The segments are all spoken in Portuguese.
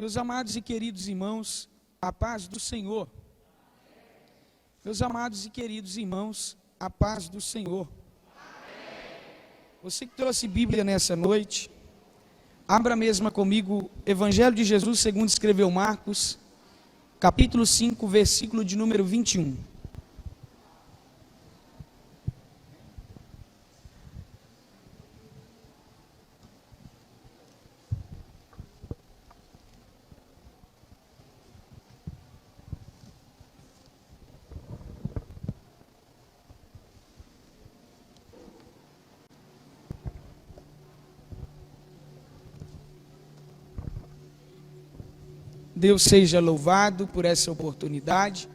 Meus amados e queridos irmãos, a paz do Senhor. Meus amados e queridos irmãos, a paz do Senhor. Você que trouxe Bíblia nessa noite, abra mesmo comigo Evangelho de Jesus segundo escreveu Marcos, capítulo 5, versículo de número 21. Deus seja louvado por essa oportunidade,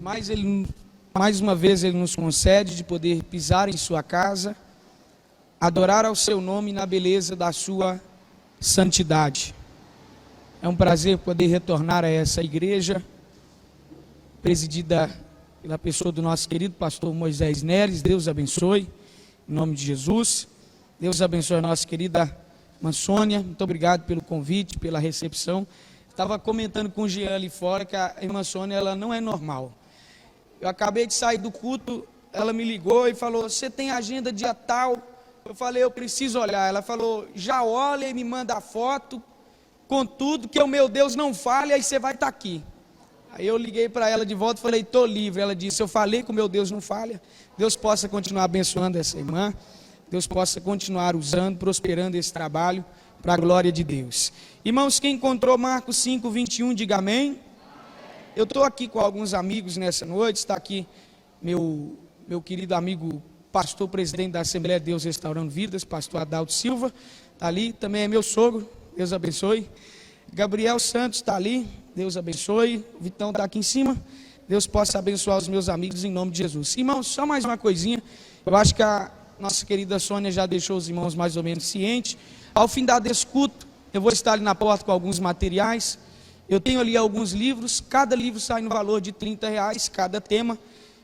mais uma vez Ele nos concede de poder pisar em sua casa, adorar ao seu nome na beleza da sua santidade. É um prazer poder retornar a essa igreja, presidida pela pessoa do nosso querido pastor Moisés Neres. Deus abençoe, em nome de Jesus. Deus abençoe a nossa querida irmã Sônia, muito obrigado pelo convite, pela recepção. Estava comentando com o Jean ali fora que a irmã Sônia, ela não é normal. Eu acabei de sair do culto, ela me ligou e falou: você tem agenda dia tal? Eu falei: eu preciso olhar. Ela falou: já olha e me manda a foto, com tudo, que o meu Deus não falha, aí você vai estar aqui. Aí eu liguei para ela de volta e falei: estou livre. Ela disse: eu falei que o meu Deus não falha. Deus possa continuar abençoando essa irmã, Deus possa continuar usando, prosperando esse trabalho, para a glória de Deus. Irmãos, quem encontrou Marcos 5, 21, diga amém. Eu estou aqui com alguns amigos nessa noite. Está aqui meu querido amigo, pastor presidente da Assembleia de Deus Restaurando Vidas, pastor Adalto Silva, está ali. Também é meu sogro, Deus abençoe. Gabriel Santos está ali, Deus abençoe. O Vitão está aqui em cima. Deus possa abençoar os meus amigos em nome de Jesus. Irmãos, só mais uma coisinha. Eu acho que a nossa querida Sônia já deixou os irmãos mais ou menos cientes. Ao fim desse culto, eu vou estar ali na porta com alguns materiais. Eu tenho ali alguns livros, cada livro sai no valor de R$30, cada tema.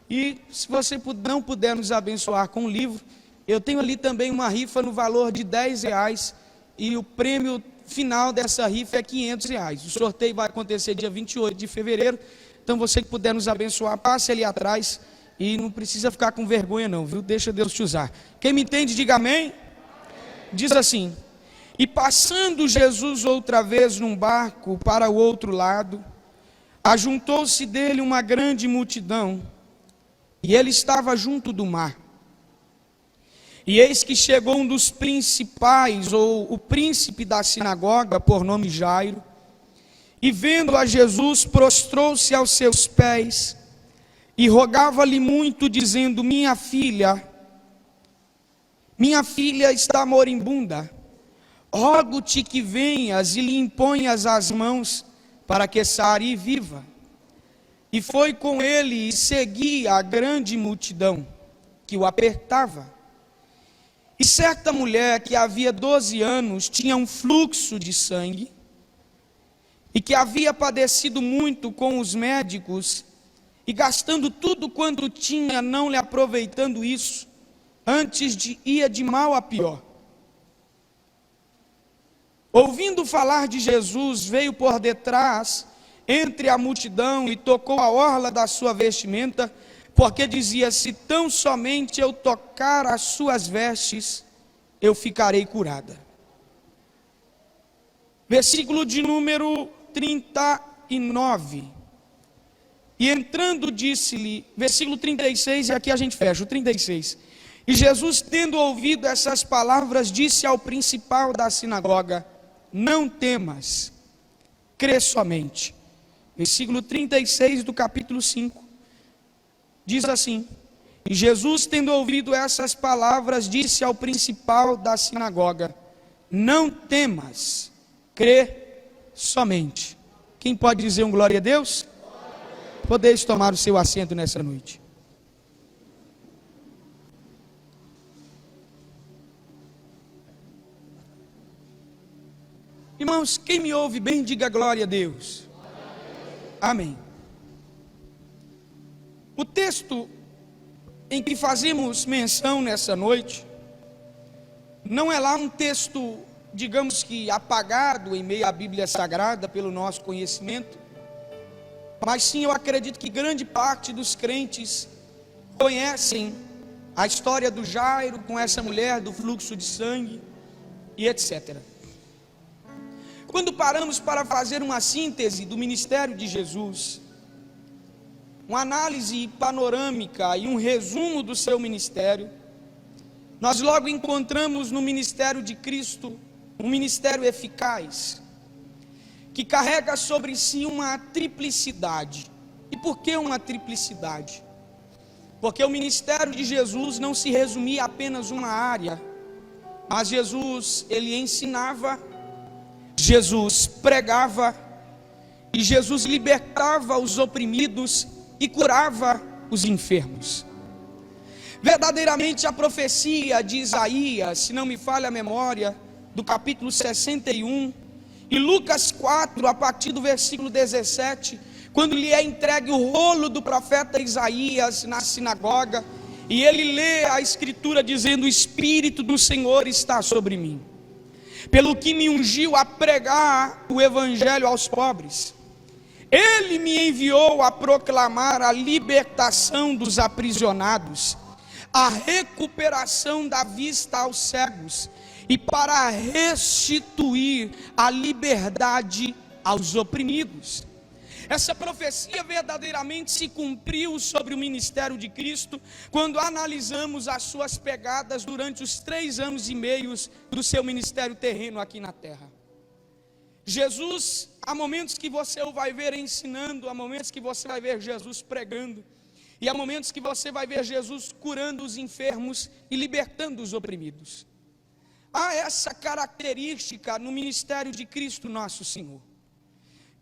E se você não puder nos abençoar com o livro, eu tenho ali também uma rifa no valor de R$10. E o prêmio final dessa rifa é R$500. O sorteio vai acontecer dia 28 de fevereiro. Então você que puder nos abençoar, passe ali atrás. E não precisa ficar com vergonha não, viu? Deixa Deus te usar. Quem me entende, diga amém. Diz assim: e passando Jesus outra vez num barco para o outro lado, ajuntou-se dele uma grande multidão, e ele estava junto do mar. E eis que chegou um dos principais, ou o príncipe da sinagoga, por nome Jairo, e vendo a Jesus, prostrou-se aos seus pés, e rogava-lhe muito, dizendo: minha filha está moribunda. Rogo-te que venhas e lhe imponhas as mãos, para que sare e viva. E foi com ele e seguia a grande multidão que o apertava. E certa mulher que havia 12 anos tinha um fluxo de sangue, e que havia padecido muito com os médicos, e gastando tudo quanto tinha, não lhe aproveitando isso, antes ia de mal a pior. Ouvindo falar de Jesus, veio por detrás, entre a multidão, e tocou a orla da sua vestimenta, porque dizia: se tão somente eu tocar as suas vestes, eu ficarei curada. Versículo de número 39. E entrando, disse-lhe, versículo 36, e aqui a gente fecha, o 36. E Jesus, tendo ouvido essas palavras, disse ao principal da sinagoga: não temas, crê somente. Versículo 36 do capítulo 5, diz assim: e Jesus, tendo ouvido essas palavras, disse ao principal da sinagoga: não temas, crê somente. Quem pode dizer um glória a Deus? Podeis tomar o seu assento nessa noite. Irmãos, quem me ouve bem, diga glória a Deus. Amém. O texto em que fazemos menção nessa noite, não é lá um texto digamos que apagado em meio à Bíblia Sagrada pelo nosso conhecimento, mas sim eu acredito que grande parte dos crentes conhecem a história do Jairo com essa mulher do fluxo de sangue e etc. Quando paramos para fazer uma síntese do ministério de Jesus, uma análise panorâmica e um resumo do seu ministério, nós logo encontramos no ministério de Cristo um ministério eficaz, que carrega sobre si uma triplicidade. E por que uma triplicidade? Porque o ministério de Jesus não se resumia a apenas uma área, mas Jesus, ele ensinava, Jesus pregava, e Jesus libertava os oprimidos e curava os enfermos. Verdadeiramente a profecia de Isaías, se não me falha a memória, do capítulo 61, e Lucas 4, a partir do versículo 17, quando lhe é entregue o rolo do profeta Isaías na sinagoga, e ele lê a escritura dizendo: o Espírito do Senhor está sobre mim, pelo que me ungiu a pregar o evangelho aos pobres. Ele me enviou a proclamar a libertação dos aprisionados, a recuperação da vista aos cegos, e para restituir a liberdade aos oprimidos. Essa profecia verdadeiramente se cumpriu sobre o ministério de Cristo, quando analisamos as suas pegadas durante os 3 anos e meio do seu ministério terreno aqui na terra. Jesus, há momentos que você o vai ver ensinando, há momentos que você vai ver Jesus pregando, e há momentos que você vai ver Jesus curando os enfermos e libertando os oprimidos. Há essa característica no ministério de Cristo nosso Senhor.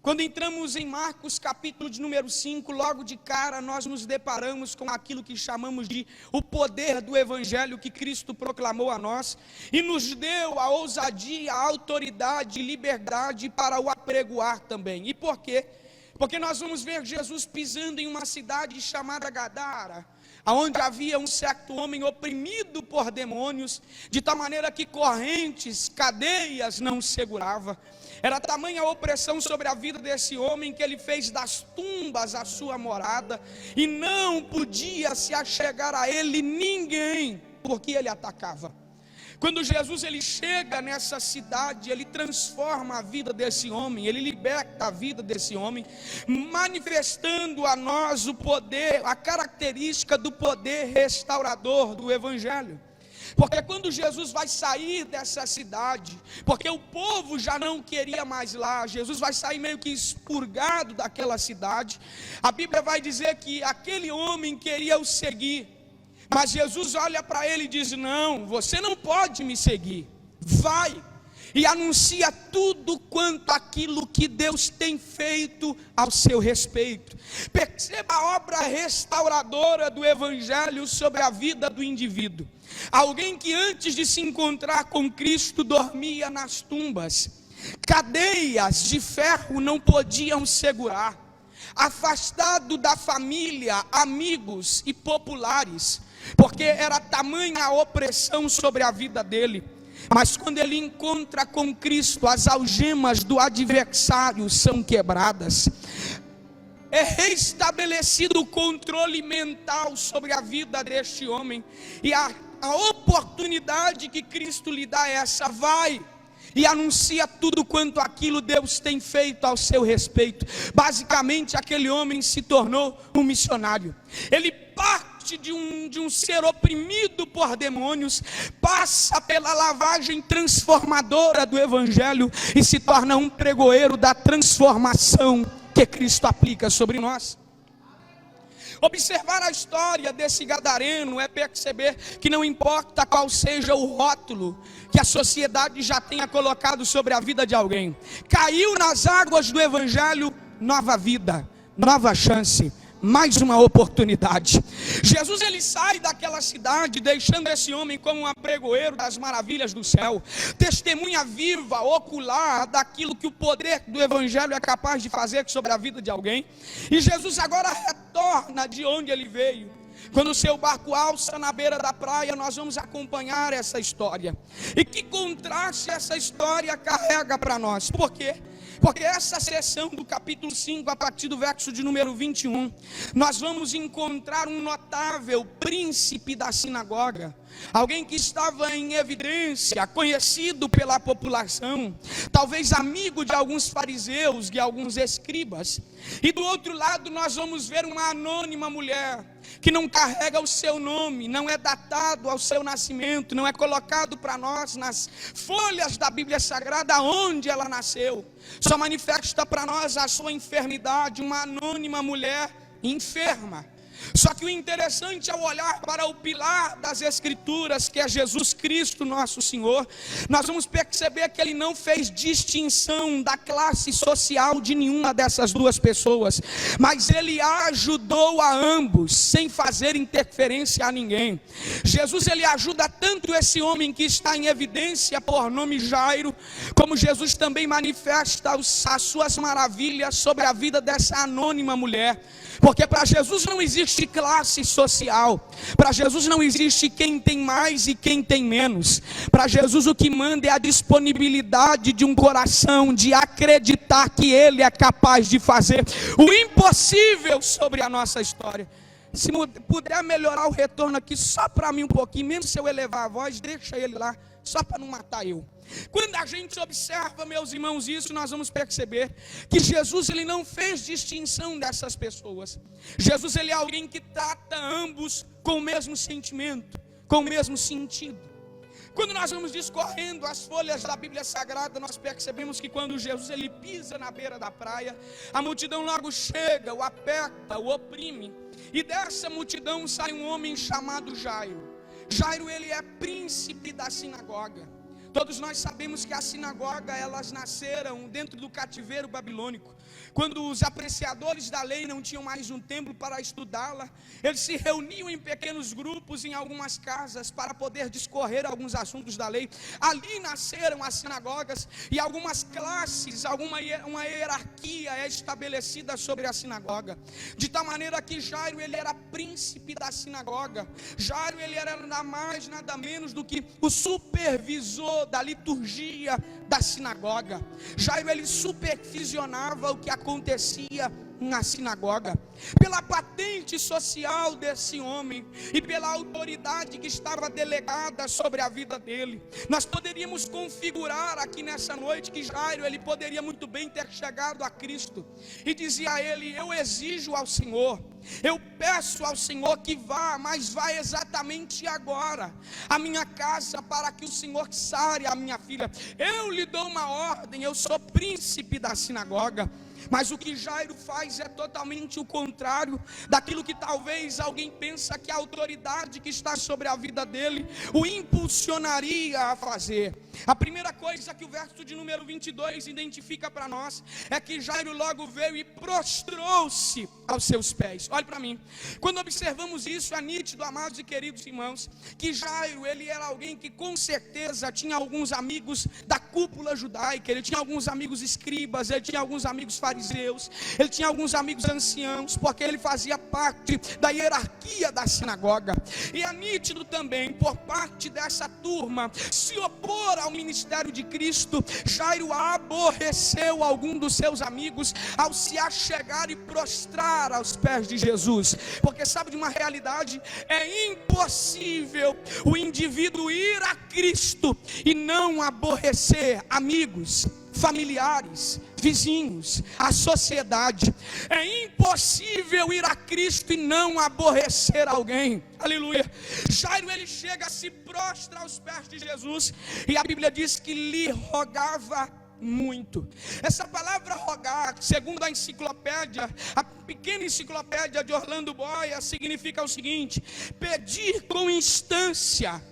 Quando entramos em Marcos capítulo de número 5, logo de cara nós nos deparamos com aquilo que chamamos de o poder do evangelho que Cristo proclamou a nós e nos deu a ousadia, a autoridade e liberdade para o apregoar também. E por quê? Porque nós vamos ver Jesus pisando em uma cidade chamada Gadara, onde havia um certo homem oprimido por demônios, de tal maneira que correntes, cadeias não segurava. Era tamanha a opressão sobre a vida desse homem que ele fez das tumbas a sua morada, e não podia se achegar a ele ninguém, porque ele atacava. Quando Jesus ele chega nessa cidade, ele transforma a vida desse homem, ele liberta a vida desse homem, manifestando a nós o poder, a característica do poder restaurador do evangelho. Porque quando Jesus vai sair dessa cidade, porque o povo já não queria mais lá, Jesus vai sair meio que expurgado daquela cidade, a Bíblia vai dizer que aquele homem queria o seguir, mas Jesus olha para ele e diz: não, você não pode me seguir, vai e anuncia tudo quanto aquilo que Deus tem feito ao seu respeito. Perceba a obra restauradora do evangelho sobre a vida do indivíduo. Alguém que antes de se encontrar com Cristo dormia nas tumbas, cadeias de ferro não podiam segurar, afastado da família, amigos e populares, porque era tamanha a opressão sobre a vida dele. Mas quando ele encontra com Cristo, as algemas do adversário são quebradas, é restabelecido o controle mental sobre a vida deste homem, e a oportunidade que Cristo lhe dá é essa: vai e anuncia tudo quanto aquilo Deus tem feito ao seu respeito. Basicamente aquele homem se tornou um missionário. Ele parte de um ser oprimido por demônios, passa pela lavagem transformadora do evangelho e se torna um pregoeiro da transformação que Cristo aplica sobre nós. Observar a história desse gadareno é perceber que não importa qual seja o rótulo que a sociedade já tenha colocado sobre a vida de alguém, caiu nas águas do evangelho, nova vida, nova chance, mais uma oportunidade. Jesus ele sai daquela cidade, deixando esse homem como um apregoeiro das maravilhas do céu, testemunha viva, ocular daquilo que o poder do evangelho é capaz de fazer sobre a vida de alguém. E Jesus agora retorna de onde ele veio, Quando o seu barco alça na beira da praia, nós vamos acompanhar essa história. E que contraste essa história carrega para nós? Por quê? Porque essa seção do capítulo 5, a partir do verso de número 21, nós vamos encontrar um notável príncipe da sinagoga, alguém que estava em evidência, conhecido pela população, talvez amigo de alguns fariseus, de alguns escribas. E do outro lado nós vamos ver uma anônima mulher, que não carrega o seu nome, não é datado ao seu nascimento, não é colocado para nós nas folhas da Bíblia Sagrada onde ela nasceu. Só manifesta para nós a sua enfermidade, uma anônima mulher enferma. Só que o interessante ao olhar para o pilar das Escrituras, que é Jesus Cristo nosso Senhor, nós vamos perceber que ele não fez distinção da classe social de nenhuma dessas duas pessoas, mas ele ajudou a ambos, sem fazer interferência a ninguém. Jesus, ele ajuda tanto esse homem que está em evidência por nome Jairo, como Jesus também manifesta as suas maravilhas sobre a vida dessa anônima mulher. Porque para Jesus não existe classe social, para Jesus não existe quem tem mais e quem tem menos. Para Jesus o que manda é a disponibilidade de um coração, de acreditar que Ele é capaz de fazer o impossível sobre a nossa história. Se puder melhorar o retorno aqui só para mim um pouquinho, mesmo se eu elevar a voz, deixa ele lá, só para não matar eu. Quando a gente observa, meus irmãos, isso, nós vamos perceber que Jesus, ele não fez distinção dessas pessoas. Jesus, ele é alguém que trata ambos com o mesmo sentimento, com o mesmo sentido. Quando nós vamos discorrendo as folhas da Bíblia Sagrada, nós percebemos que quando Jesus, ele pisa na beira da praia, a multidão logo chega, o aperta, o oprime. E dessa multidão sai um homem chamado Jairo. Jairo, ele é príncipe da sinagoga. Todos nós sabemos que a sinagoga, elas nasceram dentro do cativeiro babilônico. Quando os apreciadores da lei não tinham mais um templo para estudá-la, eles se reuniam em pequenos grupos em algumas casas para poder discorrer alguns assuntos da lei. Ali nasceram as sinagogas e algumas classes, uma hierarquia é estabelecida sobre a sinagoga. De tal maneira que Jairo, ele era príncipe da sinagoga. Jairo, ele era nada mais, nada menos do que o supervisor da liturgia da sinagoga. Jairo, ele supervisionava o que acontecia na sinagoga. Pela patente social desse homem e pela autoridade que estava delegada sobre a vida dele, nós poderíamos configurar aqui nessa noite que Jairo, ele poderia muito bem ter chegado a Cristo e dizia a ele: eu exijo ao Senhor, eu peço ao Senhor que vá, mas vá exatamente agora à minha casa para que o Senhor sare a minha filha. Eu lhe dou uma ordem, eu sou príncipe da sinagoga. Mas o que Jairo faz é totalmente o contrário daquilo que talvez alguém pensa que a autoridade que está sobre a vida dele o impulsionaria a fazer. A primeira coisa que o verso de número 22 identifica para nós é que Jairo logo veio e prostrou-se aos seus pés. Olhe para mim, quando observamos isso, é nítido, amados e queridos irmãos, que Jairo, ele era alguém que com certeza tinha alguns amigos da cúpula judaica, ele tinha alguns amigos escribas, ele tinha alguns amigos fariseus, ele tinha alguns amigos anciãos, porque ele fazia parte da hierarquia da sinagoga. E é nítido também, por parte dessa turma, se opor ao ministério de Cristo, Jairo aborreceu algum dos seus amigos ao se achegar e prostrar aos pés de Jesus. Porque sabe de uma realidade? É impossível o indivíduo ir a Cristo e não aborrecer amigos, familiares, vizinhos, a sociedade. É impossível ir a Cristo e não aborrecer alguém. Aleluia. Jairo, ele chega, se prostra aos pés de Jesus, e a Bíblia diz que lhe rogava muito. Essa palavra rogar, segundo a enciclopédia, a pequena enciclopédia de Orlando Boia, significa o seguinte: pedir com instância,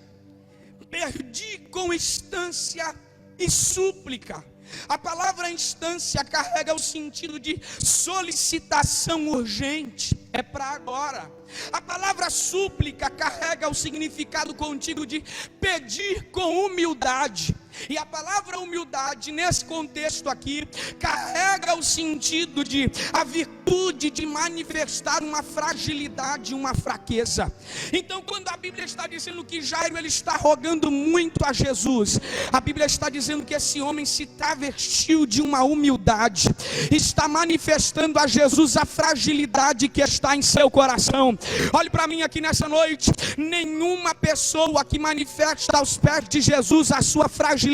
pedir com instância e súplica. A palavra instância carrega o sentido de solicitação urgente. é para agora. A palavra súplica carrega o significado contigo de pedir com humildade. E a palavra humildade, nesse contexto aqui, carrega o sentido de a virtude de manifestar uma fragilidade, uma fraqueza. Então, quando a Bíblia está dizendo que Jairo ele está rogando muito a Jesus, a Bíblia está dizendo que esse homem se travestiu de uma humildade, está manifestando a Jesus a fragilidade que está em seu coração. Olhe para mim aqui nessa noite, nenhuma pessoa que manifesta aos pés de Jesus a sua fragilidade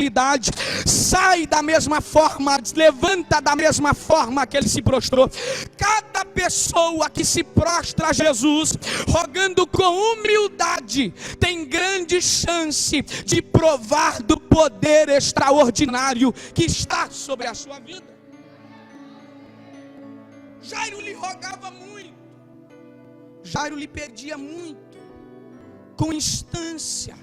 sai da mesma forma, levanta da mesma forma que ele se prostrou. Cada pessoa que se prostra a Jesus rogando com humildade tem grande chance de provar do poder extraordinário que está sobre a sua vida. Jairo lhe rogava muito, Jairo lhe pedia muito, com instância,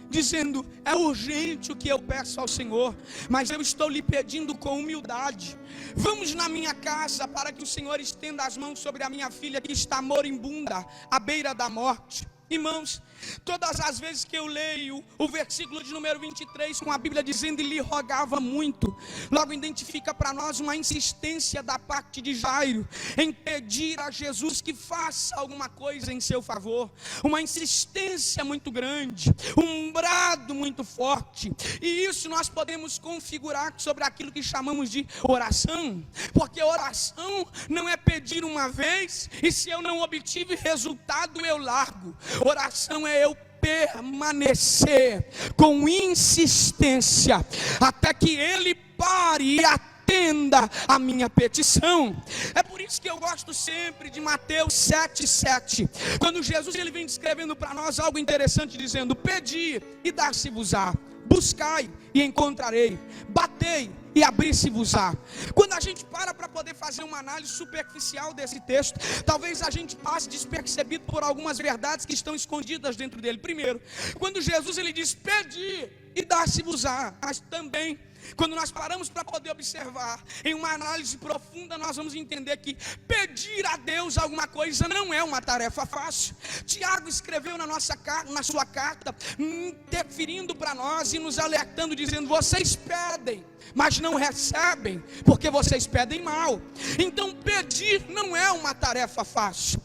dizendo: é urgente o que eu peço ao Senhor, mas eu estou lhe pedindo com humildade. Vamos na minha casa para que o Senhor estenda as mãos sobre a minha filha que está moribunda, à beira da morte. Irmãos, todas as vezes que eu leio o versículo de número 23 com a Bíblia dizendo: e lhe rogava muito, logo identifica para nós uma insistência da parte de Jairo em pedir a Jesus que faça alguma coisa em seu favor, uma insistência muito grande, um brado muito forte. E isso nós podemos configurar sobre aquilo que chamamos de oração, porque oração não é pedir uma vez e se eu não obtive resultado eu largo. Oração é eu permanecer com insistência até que ele pare e atenda a minha petição. É por isso que eu gosto sempre de Mateus 7,7, quando Jesus ele vem descrevendo para nós algo interessante, dizendo: pedi e dar-se-vos-á, buscai e encontrarei, batei e abrir-se-vos-á. Quando a gente para poder fazer uma análise superficial desse texto, talvez a gente passe despercebido por algumas verdades que estão escondidas dentro dele. Primeiro, quando Jesus ele diz pedi e dar-se-vos-á, mas também quando nós paramos para poder observar em uma análise profunda, nós vamos entender que pedir a Deus alguma coisa não é uma tarefa fácil. Tiago escreveu na sua carta, interferindo para nós e nos alertando, dizendo: vocês pedem, mas não recebem, porque vocês pedem mal. Então pedir não é uma tarefa fácil.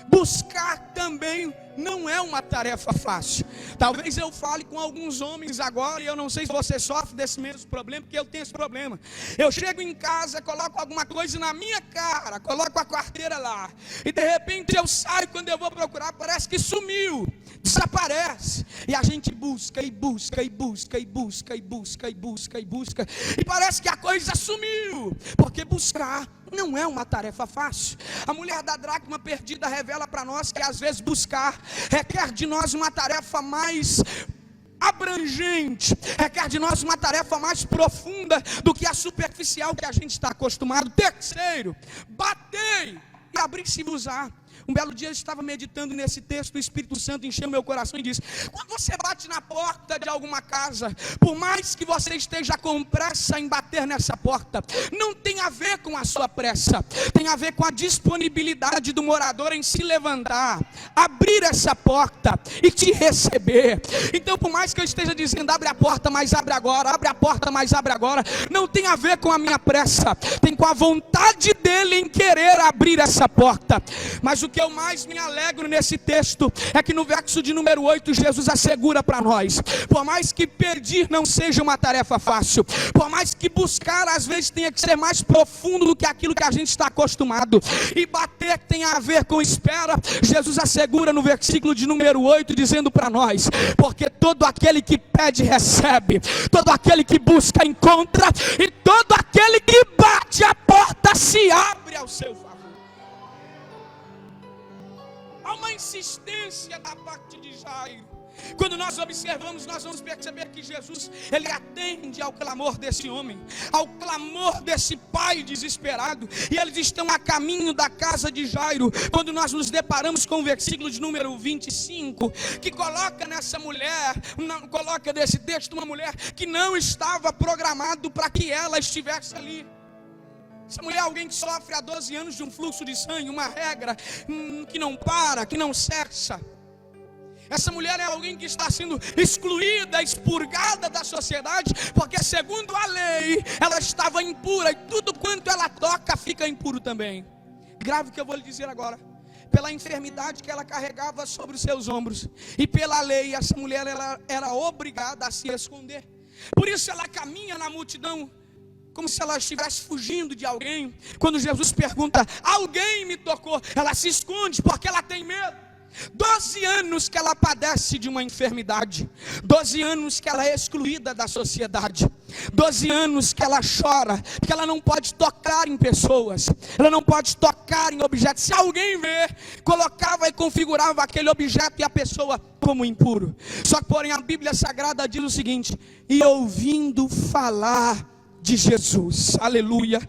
Buscar também não é uma tarefa fácil. Talvez eu fale com alguns homens agora, e eu não sei se você sofre desse mesmo problema, porque eu tenho esse problema. Eu chego em casa, coloco alguma coisa na minha cara, coloco a carteira lá, e de repente eu saio, quando eu vou procurar, parece que sumiu, desaparece. E a gente busca, e busca, e busca, e busca, e busca, e busca, e busca, e parece que a coisa sumiu, porque buscar não é uma tarefa fácil. A mulher da dracma perdida revela para nós que às vezes buscar requer de nós uma tarefa mais abrangente, requer de nós uma tarefa mais profunda do que a superficial que a gente está acostumado. Terceiro, batei e abrir-se-vos-á. Um belo dia eu estava meditando nesse texto, o Espírito Santo encheu meu coração e disse: quando você bate na porta de alguma casa, por mais que você esteja com pressa em bater nessa porta, não tem a ver com a sua pressa, tem a ver com a disponibilidade do morador em se levantar, abrir essa porta e te receber. Então, por mais que eu esteja dizendo: abre a porta, mas abre agora, abre a porta, mas abre agora, não tem a ver com a minha pressa, tem com a vontade dele em querer abrir essa porta. Mas o que eu mais me alegro nesse texto é que no verso de número 8 Jesus assegura para nós: por mais que pedir não seja uma tarefa fácil, por mais que buscar às vezes tenha que ser mais profundo do que aquilo que a gente está acostumado, e bater tem a ver com espera, Jesus assegura no versículo de número 8 dizendo para nós: porque todo aquele que pede recebe, todo aquele que busca encontra, e todo aquele que bate a porta se abre ao seu favor. Há uma insistência da parte de Jairo. Quando nós observamos, nós vamos perceber que Jesus, ele atende ao clamor desse homem, ao clamor desse pai desesperado, e eles estão a caminho da casa de Jairo, quando nós nos deparamos com o versículo de número 25, que coloca nessa mulher, coloca nesse texto uma mulher que não estava programado para que ela estivesse ali. Essa mulher é alguém que sofre há 12 anos de um fluxo de sangue, uma regra que não para, que não cessa. Essa mulher é alguém que está sendo excluída, expurgada da sociedade, porque segundo a lei, ela estava impura, e tudo quanto ela toca fica impuro também. Grave o que eu vou lhe dizer agora. Pela enfermidade que ela carregava sobre os seus ombros, e pela lei, essa mulher ela era obrigada a se esconder. Por isso ela caminha na multidão, como se ela estivesse fugindo de alguém. Quando Jesus pergunta, alguém me tocou? Ela se esconde porque ela tem medo. 12 anos que ela padece de uma enfermidade, 12 anos que ela é excluída da sociedade, 12 anos que ela chora, porque ela não pode tocar em pessoas, ela não pode tocar em objetos. Se alguém ver, colocava e configurava aquele objeto e a pessoa como impuro. Só que porém a Bíblia Sagrada diz o seguinte: e ouvindo falar de Jesus, aleluia.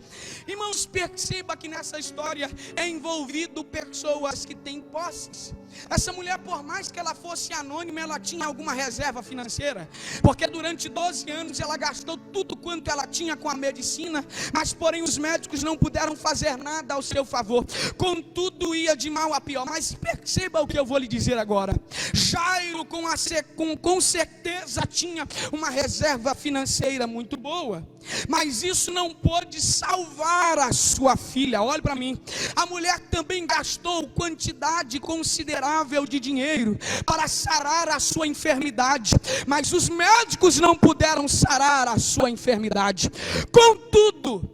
Irmãos, perceba que nessa história é envolvido pessoas que têm posses. Essa mulher, por mais que ela fosse anônima, ela tinha alguma reserva financeira, porque durante 12 anos ela gastou tudo quanto ela tinha com a medicina, mas porém os médicos não puderam fazer nada ao seu favor. Contudo, ia de mal a pior. Mas perceba o que eu vou lhe dizer agora. Jairo com certeza tinha uma reserva financeira muito boa, mas isso não pôde salvar a sua filha. Olhe para mim. A mulher também gastou quantidade considerável de dinheiro para sarar a sua enfermidade, mas os médicos não puderam sarar a sua enfermidade. Contudo,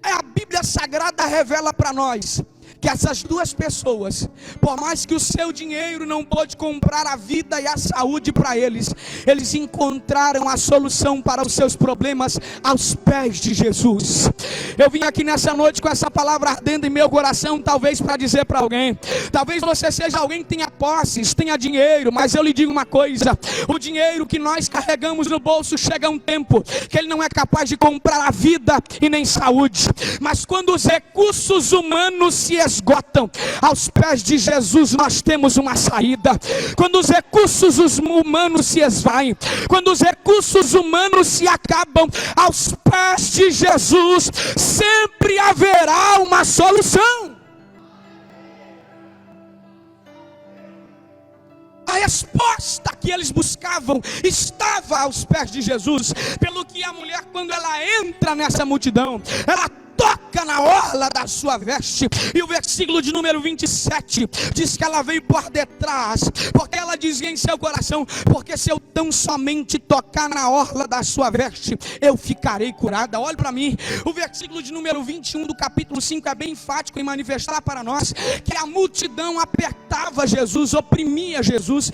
a Bíblia Sagrada revela para nós que essas duas pessoas, por mais que o seu dinheiro não pôde comprar a vida e a saúde para eles, eles encontraram a solução para os seus problemas aos pés de Jesus. Eu vim aqui nessa noite com essa palavra ardendo em meu coração, talvez para dizer para alguém, talvez você seja alguém que tenha posses, tenha dinheiro, mas eu lhe digo uma coisa: o dinheiro que nós carregamos no bolso chega um tempo que ele não é capaz de comprar a vida e nem saúde. Mas quando os recursos humanos se esgotam, aos pés de Jesus nós temos uma saída. Quando os recursos humanos se esvaem, quando os recursos humanos se acabam, aos pés de Jesus sempre haverá uma solução. A resposta que eles buscavam estava aos pés de Jesus. Pelo que a mulher, quando ela entra nessa multidão, ela toca na orla da sua veste, e o versículo de número 27 diz que ela veio por detrás, porque ela dizia em seu coração: porque se eu tão somente tocar na orla da sua veste, eu ficarei curada. Olhe para mim, o versículo de número 21 do capítulo 5 é bem enfático em manifestar para nós que a multidão apertava Jesus, oprimia Jesus.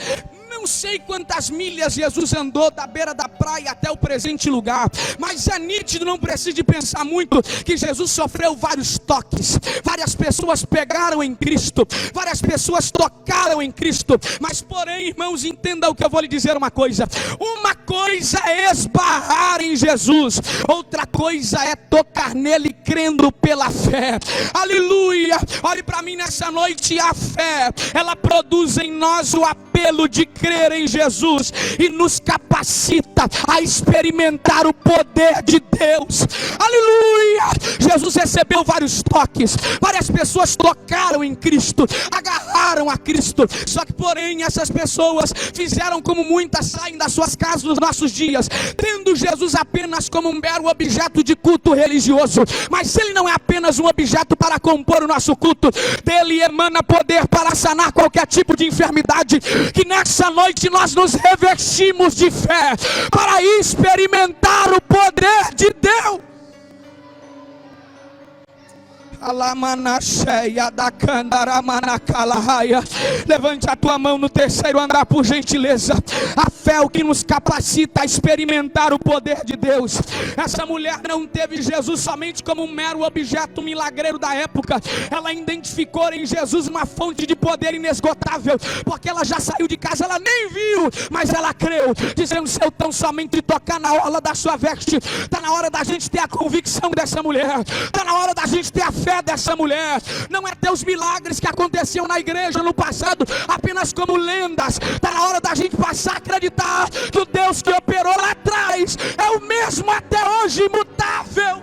Não sei quantas milhas Jesus andou da beira da praia até o presente lugar, mas é nítido, não precisa de pensar muito, que Jesus sofreu vários toques. Várias pessoas pegaram em Cristo, várias pessoas tocaram em Cristo. Mas porém, irmãos, entenda o que eu vou lhe dizer uma coisa: uma coisa é esbarrar em Jesus, outra coisa é tocar nele crendo pela fé. Aleluia. Olhe para mim nessa noite. A fé, ela produz em nós o apelo de crer em Jesus e nos capacita a experimentar o poder de Deus. Aleluia! Jesus recebeu vários toques, várias pessoas tocaram em Cristo, agarraram a Cristo. Só que porém essas pessoas fizeram como muitas saem das suas casas nos nossos dias, tendo Jesus apenas como um mero objeto de culto religioso. Mas ele não é apenas um objeto para compor o nosso culto, dele emana poder para sanar qualquer tipo de enfermidade. Que nessa noite nós nos revestimos de fé para experimentar o poder de Deus. Levante a tua mão no terceiro andar, por gentileza. A fé é o que nos capacita a experimentar o poder de Deus. Essa mulher não teve Jesus somente como um mero objeto milagreiro da época. Ela identificou em Jesus uma fonte de poder inesgotável, porque ela já saiu de casa, ela nem viu, mas ela creu, dizendo: se eu tão somente tocar na orla da sua veste. Está na hora da gente ter a convicção dessa mulher, está na hora da gente ter a fé dessa mulher. Não é ter os milagres que aconteciam na igreja no passado apenas como lendas. Está na hora da gente passar a acreditar que o Deus que operou lá atrás é o mesmo até hoje, imutável.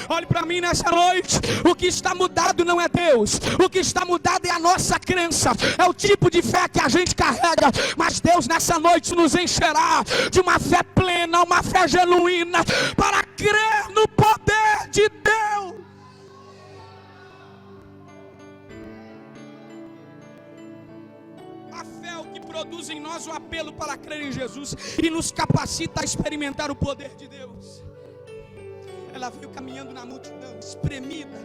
Olhe para mim nessa noite. O que está mudado não é Deus. O que está mudado é a nossa crença. É o tipo de fé que a gente carrega. Mas Deus nessa noite nos encherá de uma fé plena, uma fé genuína, para crer no poder de Deus. A fé é o que produz em nós o apelo para crer em Jesus e nos capacita a experimentar o poder de Deus. Ela veio caminhando na multidão, espremida,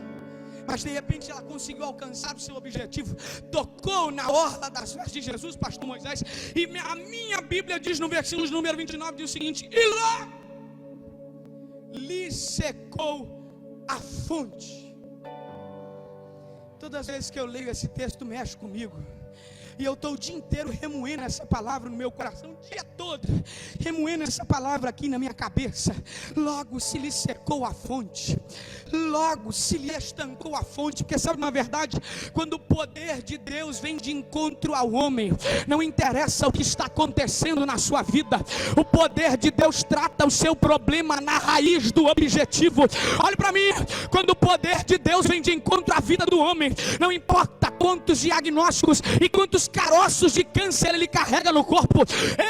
mas de repente ela conseguiu alcançar o seu objetivo. Tocou na orla das vestes de Jesus, pastor Moisés, e a minha Bíblia diz no versículo número 29, diz o seguinte: e lá lhe secou a fonte. Todas as vezes que eu leio esse texto mexe comigo. E eu estou o dia inteiro remoendo essa palavra no meu coração, o dia todo, remoendo essa palavra aqui na minha cabeça. Logo se lhe secou a fonte, logo se lhe estancou a fonte. Porque sabe, na verdade, quando o poder de Deus vem de encontro ao homem, não interessa o que está acontecendo na sua vida, o poder de Deus trata o seu problema na raiz do objetivo. Olhe para mim, quando o poder de Deus vem de encontro à vida do homem, não importa quantos diagnósticos e quantos caroços de câncer ele carrega no corpo,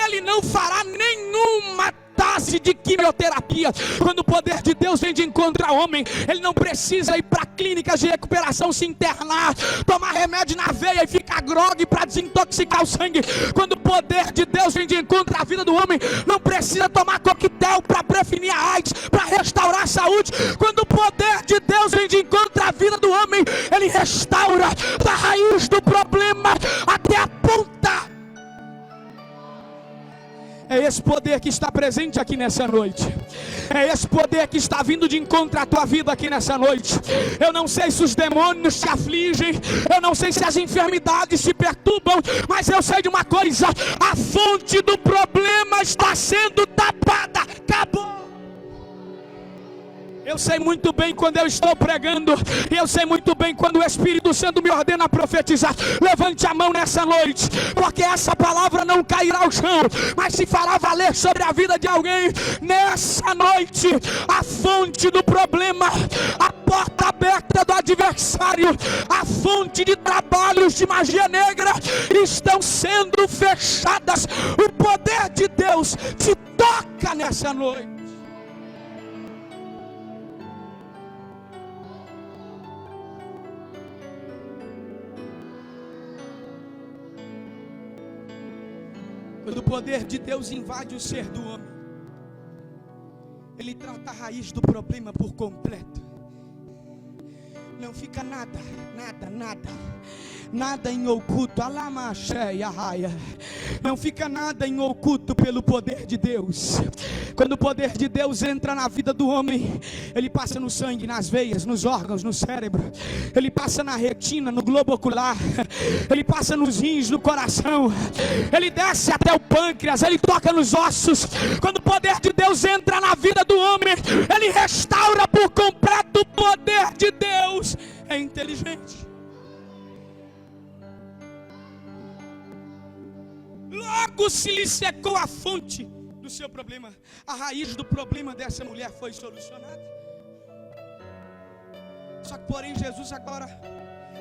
ele não fará nenhuma dose de quimioterapia. Quando o poder de Deus vem de encontro ao homem, ele não precisa ir para clínicas de recuperação, se internar, tomar remédio na veia e ficar grogue para desintoxicar o sangue. Quando o poder de Deus vem de encontro à vida do homem, não precisa tomar coquetel para prevenir a AIDS, para restaurar a saúde. Quando o poder de Deus vem de encontro à vida do homem, ele restaura da raiz do problema até a ponta. É esse poder que está presente aqui nessa noite. É esse poder que está vindo de encontro à tua vida aqui nessa noite. Eu não sei se os demônios te afligem, eu não sei se as enfermidades te perturbam, mas eu sei de uma coisa: a fonte do problema está sendo tapada. Acabou. Eu sei muito bem quando eu estou pregando, e eu sei muito bem quando o Espírito Santo me ordena a profetizar. Levante a mão nessa noite, porque essa palavra não cairá ao chão, mas se fará valer sobre a vida de alguém. Nessa noite, a fonte do problema, a porta aberta do adversário, a fonte de trabalhos de magia negra estão sendo fechadas. O poder de Deus te toca nessa noite. Quando o poder de Deus invade o ser do homem, ele trata a raiz do problema por completo. Não fica nada em oculto. Não fica nada em oculto pelo poder de Deus. Quando o poder de Deus entra na vida do homem, ele passa no sangue, nas veias, nos órgãos, no cérebro, ele passa na retina, no globo ocular, ele passa nos rins, no coração, ele desce até o pâncreas, ele toca nos ossos. Quando o poder de Deus entra na vida do homem, ele restaura por completo. O poder de Deus é inteligente. Logo se lhe secou a fonte do seu problema. A raiz do problema dessa mulher foi solucionada. Só que porém Jesus agora,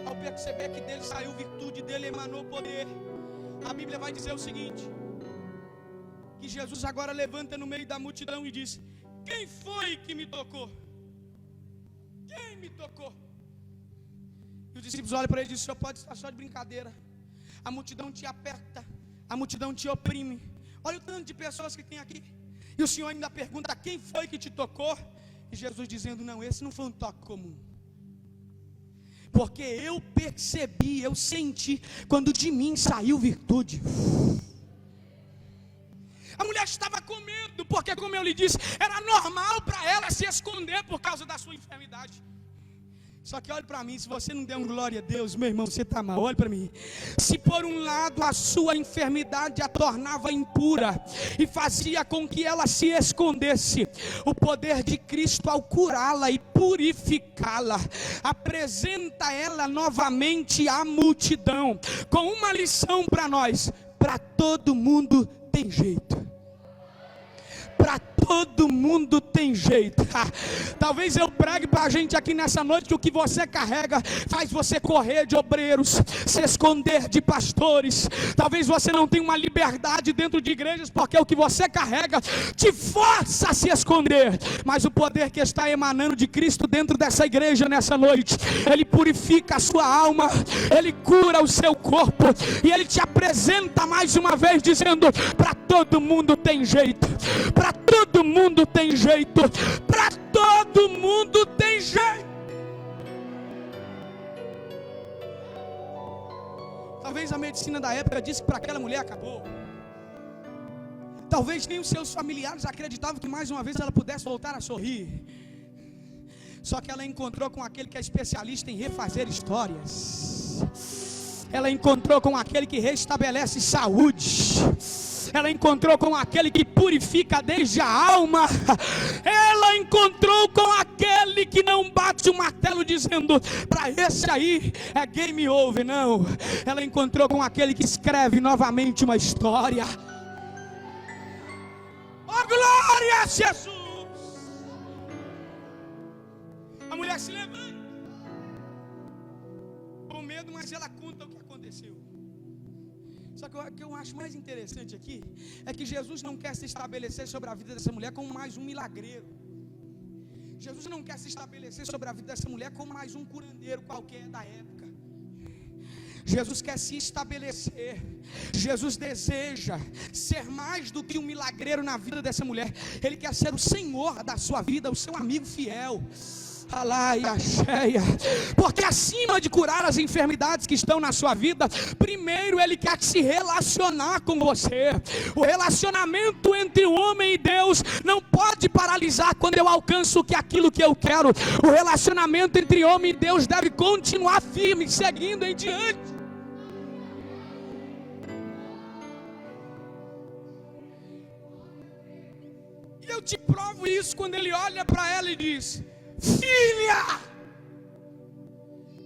ao perceber que dele saiu virtude, dele emanou poder, a Bíblia vai dizer o seguinte: que Jesus agora levanta no meio da multidão e diz: quem foi que me tocou? Quem me tocou? E os discípulos olham para ele e dizem: o senhor pode estar só de brincadeira. A multidão te aperta, a multidão te oprime. Olha o tanto de pessoas que tem aqui. E o Senhor ainda pergunta: quem foi que te tocou? E Jesus dizendo: não, esse não foi um toque comum. Porque eu percebi, eu senti, quando de mim saiu virtude. A mulher estava com medo, porque, como eu lhe disse, era normal para ela se esconder por causa da sua enfermidade. Só que olhe para mim, se você não der um glória a Deus, meu irmão, você está mal. Olhe para mim. Se por um lado a sua enfermidade a tornava impura e fazia com que ela se escondesse, o poder de Cristo, ao curá-la e purificá-la, apresenta ela novamente à multidão, com uma lição para nós: para todo mundo tem jeito. Para todo mundo tem jeito. Talvez eu pregue para a gente aqui nessa noite que o que você carrega faz você correr de obreiros, se esconder de pastores. Talvez você não tenha uma liberdade dentro de igrejas porque o que você carrega te força a se esconder. Mas o poder que está emanando de Cristo dentro dessa igreja nessa noite, Ele purifica a sua alma, Ele cura o seu corpo e Ele te apresenta mais uma vez dizendo: para todo mundo tem jeito, para todo mundo tem jeito, para todo mundo tem jeito. Talvez a medicina da época disse que para aquela mulher acabou. Talvez nem os seus familiares acreditavam que mais uma vez ela pudesse voltar a sorrir. Só que ela encontrou com aquele que é especialista em refazer histórias. Ela encontrou com aquele que restabelece saúde. Ela encontrou com aquele que purifica desde a alma. Ela encontrou com aquele que não bate o martelo dizendo: para esse aí é game over. Não, ela encontrou com aquele que escreve novamente uma história. Oh, glória a Jesus! A mulher se levanta com medo, mas ela conta o que aconteceu. Só que o que eu acho mais interessante aqui é que Jesus não quer se estabelecer sobre a vida dessa mulher como mais um milagreiro. Jesus não quer se estabelecer sobre a vida dessa mulher como mais um curandeiro qualquer da época. Jesus quer se estabelecer. Jesus deseja ser mais do que um milagreiro na vida dessa mulher. Ele quer ser o Senhor da sua vida, o seu amigo fiel. Porque acima de curar as enfermidades que estão na sua vida, primeiro Ele quer se relacionar com você. O relacionamento entre o homem e Deus não pode paralisar quando eu alcanço aquilo que eu quero. O relacionamento entre homem e Deus deve continuar firme, seguindo em diante. E eu te provo isso quando ele olha para ela e diz: filha!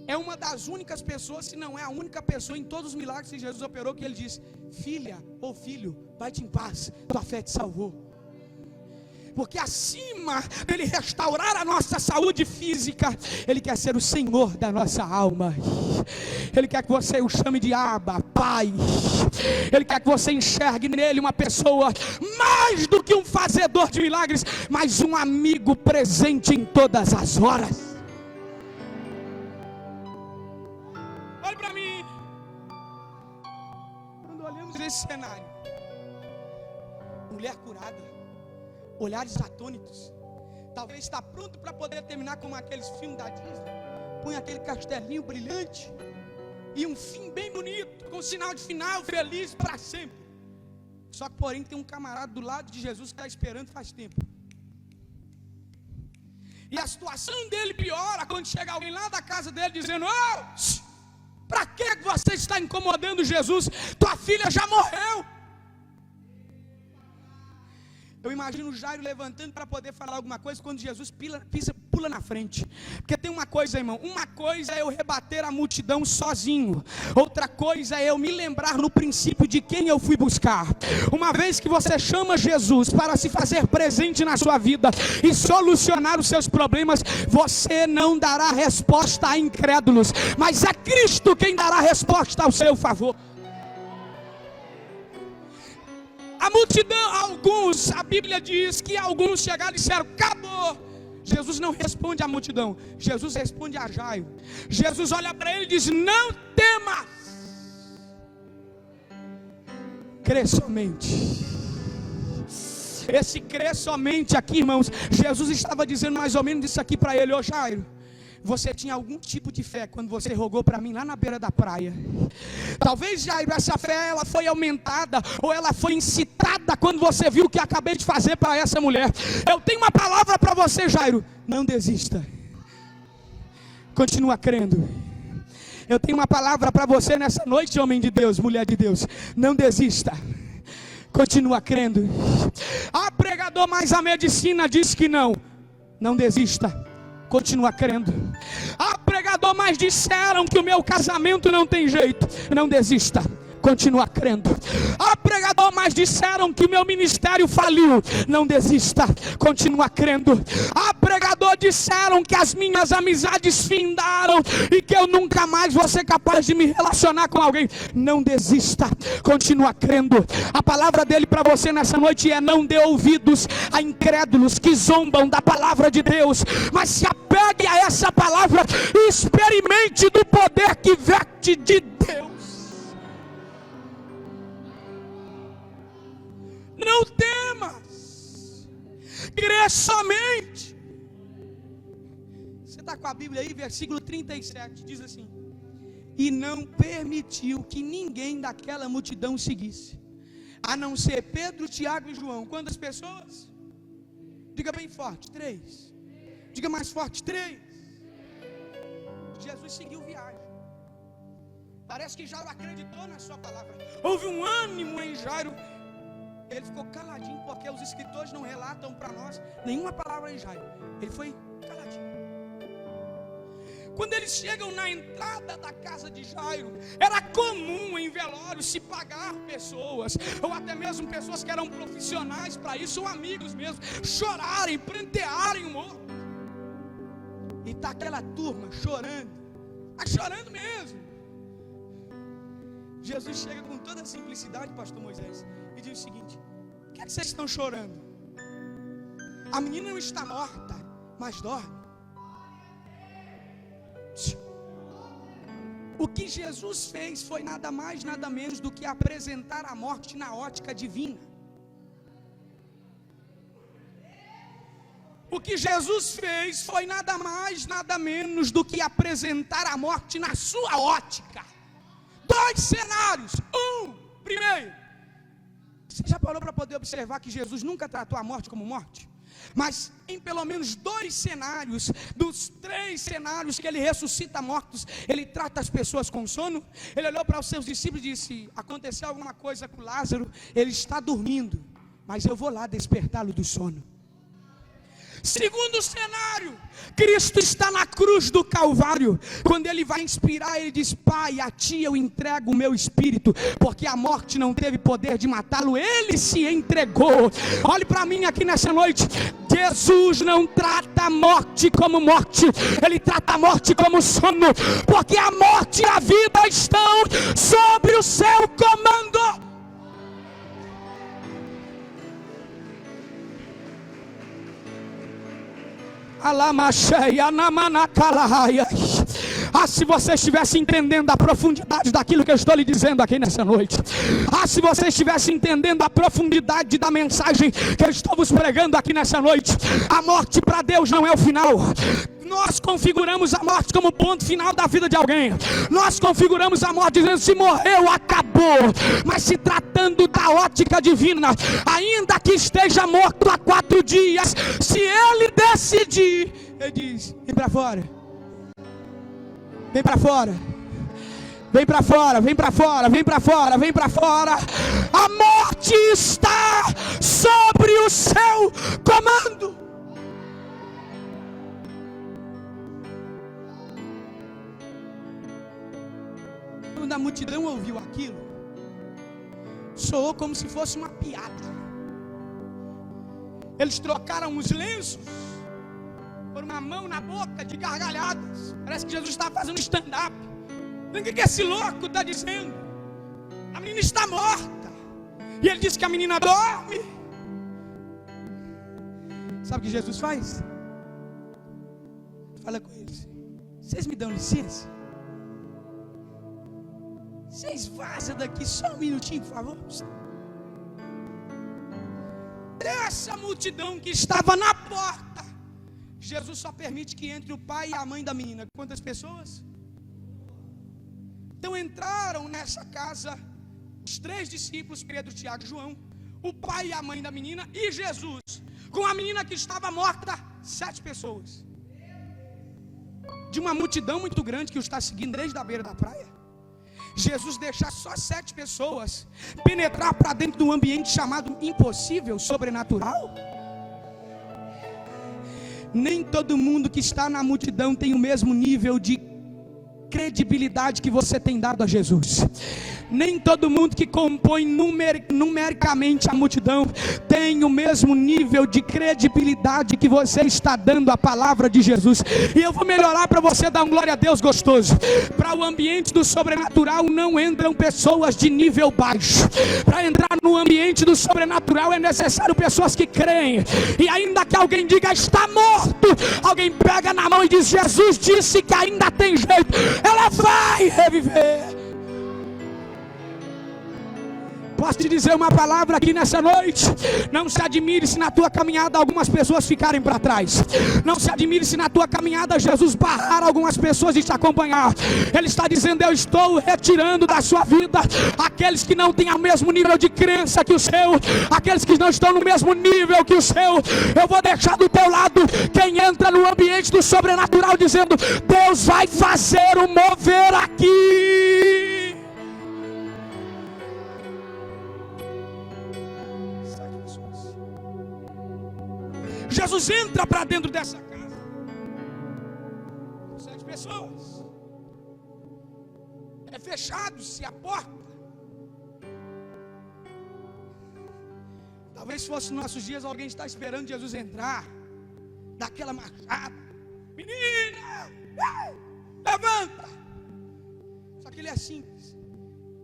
É uma das únicas pessoas, se não é a única pessoa em todos os milagres que Jesus operou, que ele diz: filha ou filho, vai-te em paz, tua fé te salvou. Porque acima dele restaurar a nossa saúde física, Ele quer ser o Senhor da nossa alma. Ele quer que você o chame de Abba, Pai. Ele quer que você enxergue nele uma pessoa mais do que um fazedor de milagres, mas um amigo presente em todas as horas. Olha para mim. Quando olhamos esse cenário, mulher curada, olhares atônitos, talvez está pronto para poder terminar como aqueles filmes da Disney, põe aquele castelinho brilhante e um fim bem bonito, com sinal de final feliz para sempre. Só que porém tem um camarada do lado de Jesus que está esperando faz tempo, e a situação dele piora quando chega alguém lá da casa dele dizendo: para que você está incomodando Jesus? Tua filha já morreu. Eu imagino o Jairo levantando para poder falar alguma coisa quando Jesus pula na frente. Porque tem uma coisa, irmão, uma coisa é eu rebater a multidão sozinho, outra coisa é eu me lembrar no princípio de quem eu fui buscar. Uma vez que você chama Jesus para se fazer presente na sua vida e solucionar os seus problemas, você não dará resposta a incrédulos, mas é Cristo quem dará resposta ao seu favor. A multidão, alguns, a Bíblia diz que alguns chegaram e disseram: acabou. Jesus não responde à multidão, Jesus responde a Jairo. Jesus olha para ele e diz: não temas, crê somente. Esse crer somente aqui, irmãos, Jesus estava dizendo mais ou menos isso aqui para ele: ô Jairo, você tinha algum tipo de fé quando você rogou para mim lá na beira da praia. Talvez, Jairo, essa fé ela foi aumentada ou ela foi incitada quando você viu o que acabei de fazer para essa mulher. Eu tenho uma palavra para você, Jairo: não desista, continua crendo. Eu tenho uma palavra para você nessa noite, homem de Deus, mulher de Deus: não desista, continua crendo. Pregador, mas a medicina diz que não. Não desista, continua crendo. Pregador, mas disseram que o meu casamento não tem jeito. Não desista, continua crendo. Pregador, mas disseram que o meu ministério faliu. Não desista, continua crendo. Pregador, disseram que as minhas amizades findaram e que eu nunca mais vou ser capaz de me relacionar com alguém. Não desista, continua crendo. A palavra dele para você nessa noite é: não dê ouvidos a incrédulos que zombam da palavra de Deus, mas se apegue a essa palavra e experimente do poder que verte de Deus. Não temas, crê somente. Você está com a Bíblia aí, versículo 37, diz assim: e não permitiu que ninguém daquela multidão seguisse, a não ser Pedro, Tiago e João. Quantas pessoas? Diga bem forte: 3. Diga mais forte: 3. Jesus seguiu viagem. Parece que Jairo acreditou na sua palavra. Houve um ânimo em Jairo. Ele ficou caladinho, porque os escritores não relatam para nós nenhuma palavra em Jairo. Ele foi caladinho. Quando eles chegam na entrada da casa de Jairo, era comum em velório se pagar pessoas, ou até mesmo pessoas que eram profissionais para isso, ou amigos mesmo, chorarem, prantearem o morto. E está aquela turma chorando, chorando mesmo. Jesus chega com toda a simplicidade, pastor Moisés, e diz o seguinte: o que é que vocês estão chorando? A menina não está morta, mas dorme. O que Jesus fez foi nada mais, nada menos do que apresentar a morte na ótica divina. O que Jesus fez foi nada mais, nada menos do que apresentar a morte na sua ótica. 2 cenários. Primeiro, você já parou para poder observar que Jesus nunca tratou a morte como morte? Mas em pelo menos 2 cenários, dos 3 cenários que ele ressuscita mortos, ele trata as pessoas com sono. Ele olhou para os seus discípulos e disse: aconteceu alguma coisa com Lázaro, ele está dormindo, mas eu vou lá despertá-lo do sono. Segundo cenário, Cristo está na cruz do Calvário. Quando ele vai inspirar, ele diz: Pai, a ti eu entrego o meu espírito, porque a morte não teve poder de matá-lo, ele se entregou. Olhe para mim aqui nessa noite. Jesus não trata a morte como morte, ele trata a morte como sono, porque a morte e a vida estão sobre o seu comando. Se você estivesse entendendo a profundidade daquilo que eu estou lhe dizendo aqui nessa noite. Se você estivesse entendendo a profundidade da mensagem que eu estou vos pregando aqui nessa noite. A morte para Deus não é o final. Nós configuramos a morte como ponto final da vida de alguém. Nós configuramos a morte dizendo: se morreu, acabou. Mas se tratando da ótica divina, ainda que esteja morto há 4 dias, se ele decidir, ele diz: vem para fora. Vem para fora. Vem para fora, vem para fora, vem para fora, vem para fora. A morte está sobre o seu comando. Quando a multidão ouviu aquilo, soou como se fosse uma piada. Eles trocaram os lenços por uma mão na boca de gargalhadas. Parece que Jesus estava fazendo stand-up. O que esse louco está dizendo? A menina está morta. E ele disse que a menina dorme. Sabe o que Jesus faz? Fala com eles: vocês me dão licença? Vocês vazam daqui só um minutinho, por favor. Essa multidão que estava na porta, Jesus só permite que entre o pai e a mãe da menina. Quantas pessoas? Então entraram nessa casa os 3 discípulos, Pedro, Tiago e João, o pai e a mãe da menina e Jesus. Com a menina que estava morta, 7 pessoas. De uma multidão muito grande que o está seguindo desde a beira da praia. Jesus deixar só 7 pessoas penetrar para dentro de um ambiente chamado impossível, sobrenatural. Nem todo mundo que está na multidão tem o mesmo nível de credibilidade que você tem dado a Jesus. Nem todo mundo que compõe numericamente a multidão tem o mesmo nível de credibilidade que você está dando à palavra de Jesus. E eu vou melhorar para você dar um glória a Deus gostoso. Para o ambiente do sobrenatural não entram pessoas de nível baixo. Para entrar no ambiente do sobrenatural é necessário pessoas que creem. E ainda que alguém diga está morto, alguém pega na mão e diz: Jesus disse que ainda tem jeito, ela vai reviver. Posso te dizer uma palavra aqui nessa noite? Não se admire se na tua caminhada algumas pessoas ficarem para trás. Não se admire se na tua caminhada Jesus barrar algumas pessoas de te acompanhar. Ele está dizendo: eu estou retirando da sua vida aqueles que não têm o mesmo nível de crença que o seu, aqueles que não estão no mesmo nível que o seu. Eu vou deixar do teu lado quem entra no ambiente do sobrenatural dizendo: Deus vai fazer um mover aqui. Jesus entra para dentro dessa casa. 7 pessoas. É fechado-se a porta. Talvez se fosse nos nossos dias, alguém está esperando Jesus entrar, daquela machada: menina, levanta. Só que ele é simples.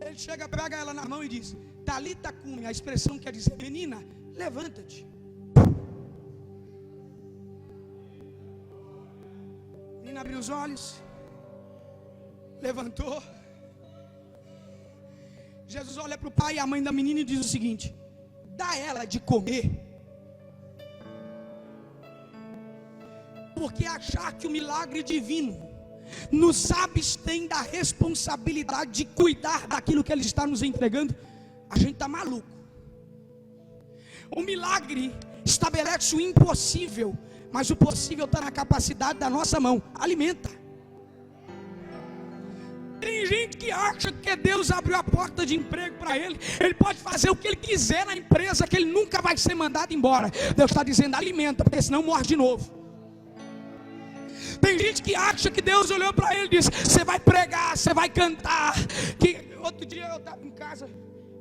Ele chega, pega ela na mão e diz: Talita cumi. A expressão quer dizer: menina, levanta-te. Menina abriu os olhos, levantou. Jesus olha para o pai e a mãe da menina e diz o seguinte: dá ela de comer. Porque achar que o milagre divino nos abstém da responsabilidade de cuidar daquilo que Ele está nos entregando, a gente está maluco. O milagre estabelece o impossível, mas o possível está na capacidade da nossa mão. Alimenta. Tem gente que acha que Deus abriu a porta de emprego para ele. Ele pode fazer o que ele quiser na empresa, que ele nunca vai ser mandado embora. Deus está dizendo: alimenta, porque senão morre de novo. Tem gente que acha que Deus olhou para ele e disse: você vai pregar, você vai cantar. Que outro dia eu estava em casa,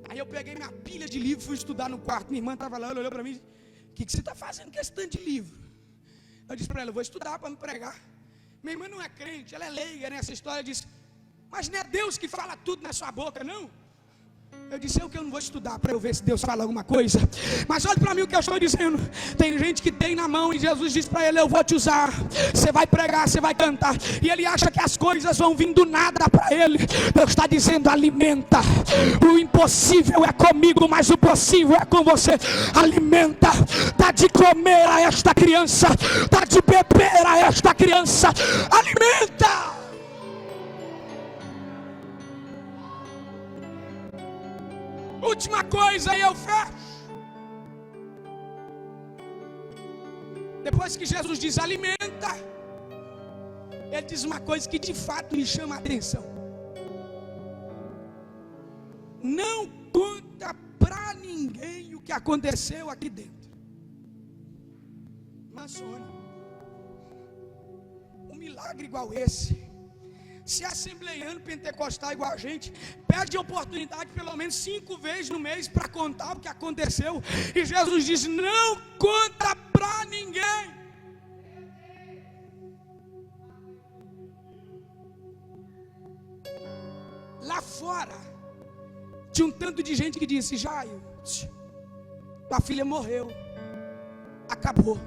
aí eu peguei minha pilha de livro, fui estudar no quarto. Minha irmã estava lá, ela olhou para mim: o que você está fazendo com esse tanto de livro? Eu disse para ela: eu vou estudar para me pregar. Minha irmã não é crente, ela é leiga nessa história. Eu disse: mas não é Deus que fala tudo na sua boca, não? Eu disse: eu não vou estudar para eu ver se Deus fala alguma coisa. Mas olha para mim o que eu estou dizendo. Tem gente que tem na mão e Jesus diz para ele: eu vou te usar. Você vai pregar, você vai cantar. E ele acha que as coisas vão vir do nada para ele. Deus está dizendo: alimenta. O impossível é comigo, mas o possível é com você. Alimenta. Dá de comer a esta criança. Dá de beber a esta criança. Alimenta. Última coisa e eu fecho. Depois que Jesus diz alimenta, Ele diz uma coisa que de fato me chama a atenção: não conta para ninguém o que aconteceu aqui dentro. Mas Sônia, um milagre igual esse, se assembleiano pentecostal igual a gente, perde a oportunidade pelo menos 5 vezes no mês para contar o que aconteceu. E Jesus diz: não conta para ninguém. Lá fora tinha um tanto de gente que disse: Jairo, tua filha morreu, acabou.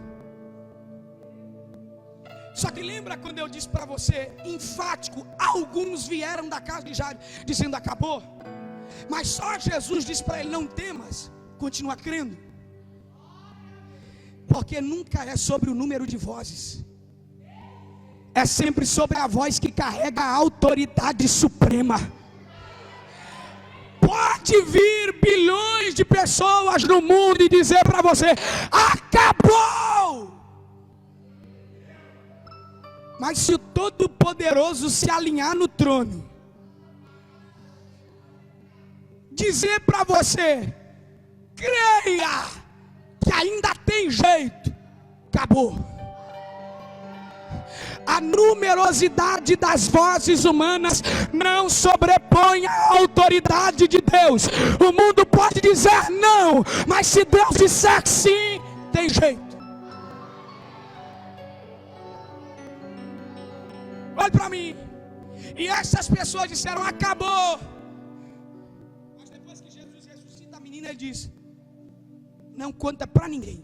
Só que lembra quando eu disse para você, enfático, alguns vieram da casa de Jairo dizendo: acabou. Mas só Jesus disse para ele: não temas, continua crendo. Porque nunca é sobre o número de vozes, é sempre sobre a voz que carrega a autoridade suprema. Pode vir bilhões de pessoas no mundo e dizer para você: acabou. Mas se o Todo-Poderoso se alinhar no trono, dizer para você: creia que ainda tem jeito, acabou. A numerosidade das vozes humanas não sobrepõe a autoridade de Deus. O mundo pode dizer não, mas se Deus disser sim, tem jeito. Olha para mim. E essas pessoas disseram: acabou. Mas depois que Jesus ressuscita a menina, ele diz: não conta para ninguém.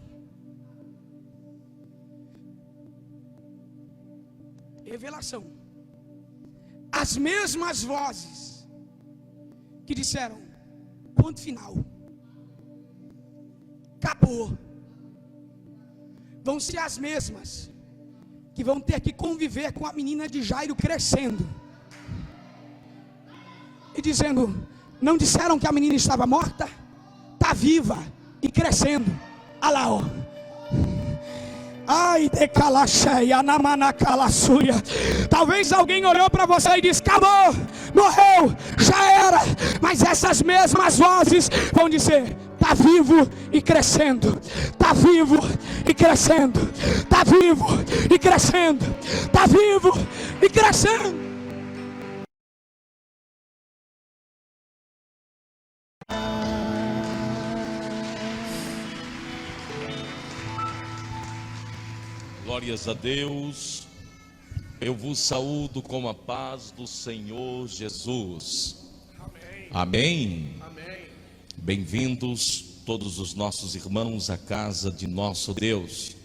Revelação. As mesmas vozes que disseram: ponto final, acabou, vão ser as mesmas que vão ter que conviver com a menina de Jairo crescendo e dizendo: não disseram que a menina estava morta? Está viva e crescendo. Olha lá, ó. Ai, de calacheia, namana calassuia. Talvez alguém olhou para você e disse: acabou, morreu, já era. Mas essas mesmas vozes vão dizer: está vivo e crescendo, está vivo e crescendo, está vivo e crescendo, está vivo e crescendo. Glórias a Deus. Eu vos saúdo com a paz do Senhor Jesus. Amém. Amém. Bem-vindos todos os nossos irmãos à casa de nosso Deus,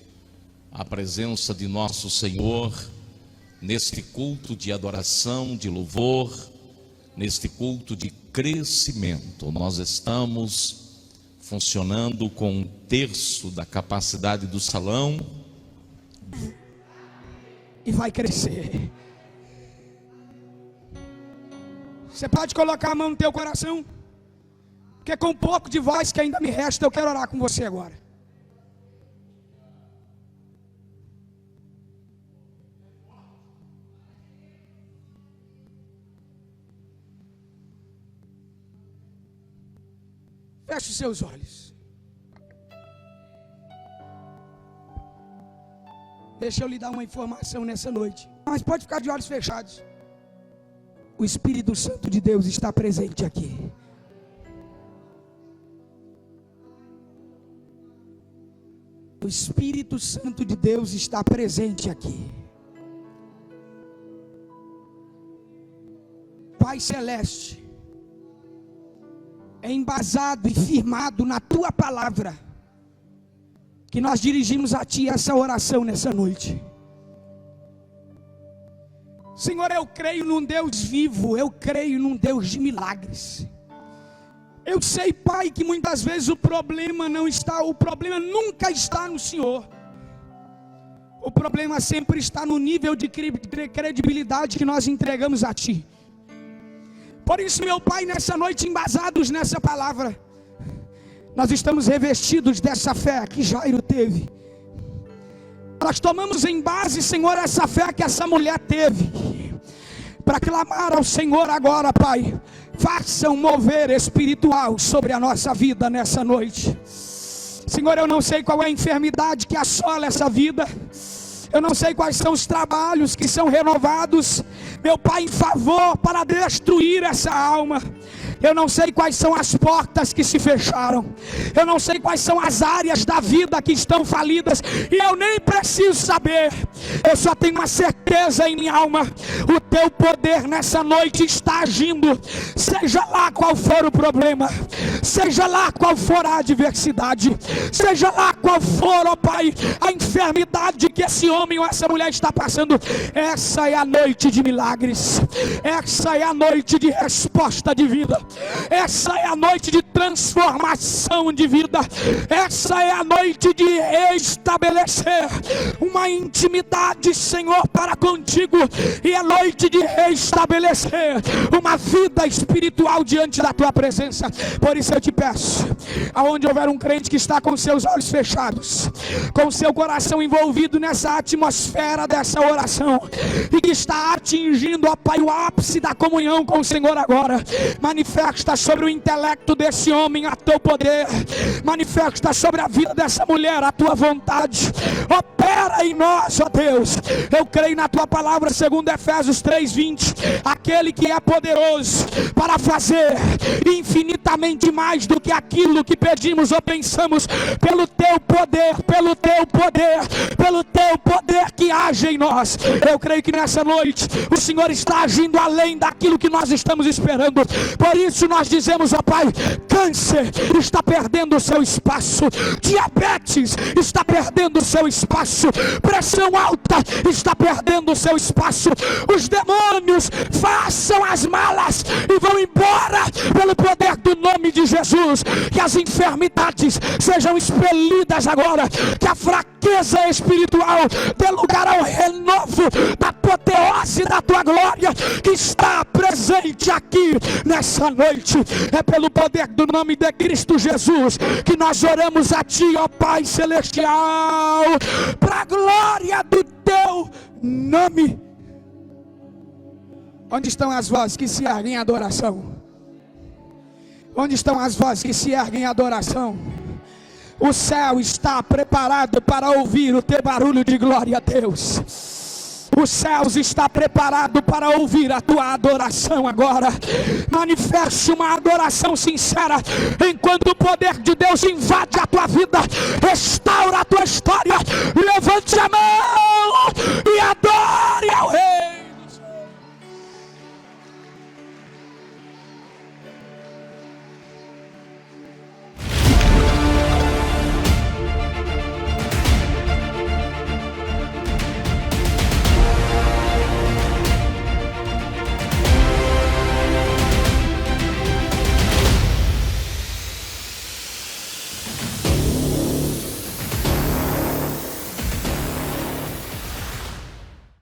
à presença de nosso Senhor, neste culto de adoração, de louvor, neste culto de crescimento. Nós estamos funcionando com 1/3 da capacidade do salão. E vai crescer. Você pode colocar a mão no teu coração, porque com um pouco de voz que ainda me resta, eu quero orar com você agora. Feche os seus olhos. Deixa eu lhe dar uma informação nessa noite. Mas pode ficar de olhos fechados. O Espírito Santo de Deus está presente aqui. O Espírito Santo de Deus está presente aqui. Pai Celeste, é embasado e firmado na Tua palavra que nós dirigimos a Ti essa oração nessa noite. Senhor, eu creio num Deus vivo, eu creio num Deus de milagres. Eu sei, Pai, que muitas vezes o problema nunca está no Senhor. O problema sempre está no nível de credibilidade que nós entregamos a Ti. Por isso, meu Pai, nessa noite, embasados nessa palavra, nós estamos revestidos dessa fé que Jairo teve. Nós tomamos em base, Senhor, essa fé que essa mulher teve, para clamar ao Senhor agora, Pai. Faça um mover espiritual sobre a nossa vida nessa noite. Senhor, eu não sei qual é a enfermidade que assola essa vida. Eu não sei quais são os trabalhos que são renovados, meu Pai, em favor para destruir essa alma. Eu não sei quais são as portas que se fecharam. Eu não sei quais são as áreas da vida que estão falidas. E eu nem preciso saber. Eu só tenho uma certeza em minha alma. O Teu poder nessa noite está agindo. Seja lá qual for o problema. Seja lá qual for a adversidade. Seja lá qual for, ó Pai, a enfermidade que esse homem ou essa mulher está passando. Essa é a noite de milagres. Essa é a noite de resposta de vida. Essa é a noite de transformação de vida. Essa é a noite de estabelecer uma intimidade, Senhor, para contigo. E é noite de restabelecer uma vida espiritual diante da Tua presença. Por isso isso eu te peço. Aonde houver um crente que está com seus olhos fechados, com seu coração envolvido nessa atmosfera dessa oração, e que está atingindo, ó Pai, o ápice da comunhão com o Senhor agora, manifesta sobre o intelecto desse homem a teu poder, manifesta sobre a vida dessa mulher a tua vontade, opera em nós, ó Deus. Eu creio na tua palavra, segundo Efésios 3:20, aquele que é poderoso para fazer infinitamente mais do que aquilo que pedimos ou pensamos, pelo teu poder, pelo teu poder, pelo teu poder que age em nós. Eu creio que nessa noite o Senhor está agindo além daquilo que nós estamos esperando. Por isso nós dizemos, ó Pai, câncer está perdendo o seu espaço, diabetes está perdendo o seu espaço, pressão alta está perdendo o seu espaço. Os demônios façam as malas e vão embora pelo poder do nome de Jesus. Que as enfermidades sejam expelidas agora, que a fraqueza espiritual dê lugar ao renovo da apoteose da tua glória que está presente aqui nessa noite. É pelo poder do nome de Cristo Jesus que nós oramos a ti, ó Pai Celestial, para a glória do teu nome. Onde estão as vozes que se erguem em adoração? Onde estão as vozes que se erguem em adoração? O céu está preparado para ouvir o teu barulho de glória a Deus. Os céus está preparado para ouvir a tua adoração agora. Manifeste uma adoração sincera, enquanto o poder de Deus invade a tua vida, restaura a tua história. Levante a mão e adore.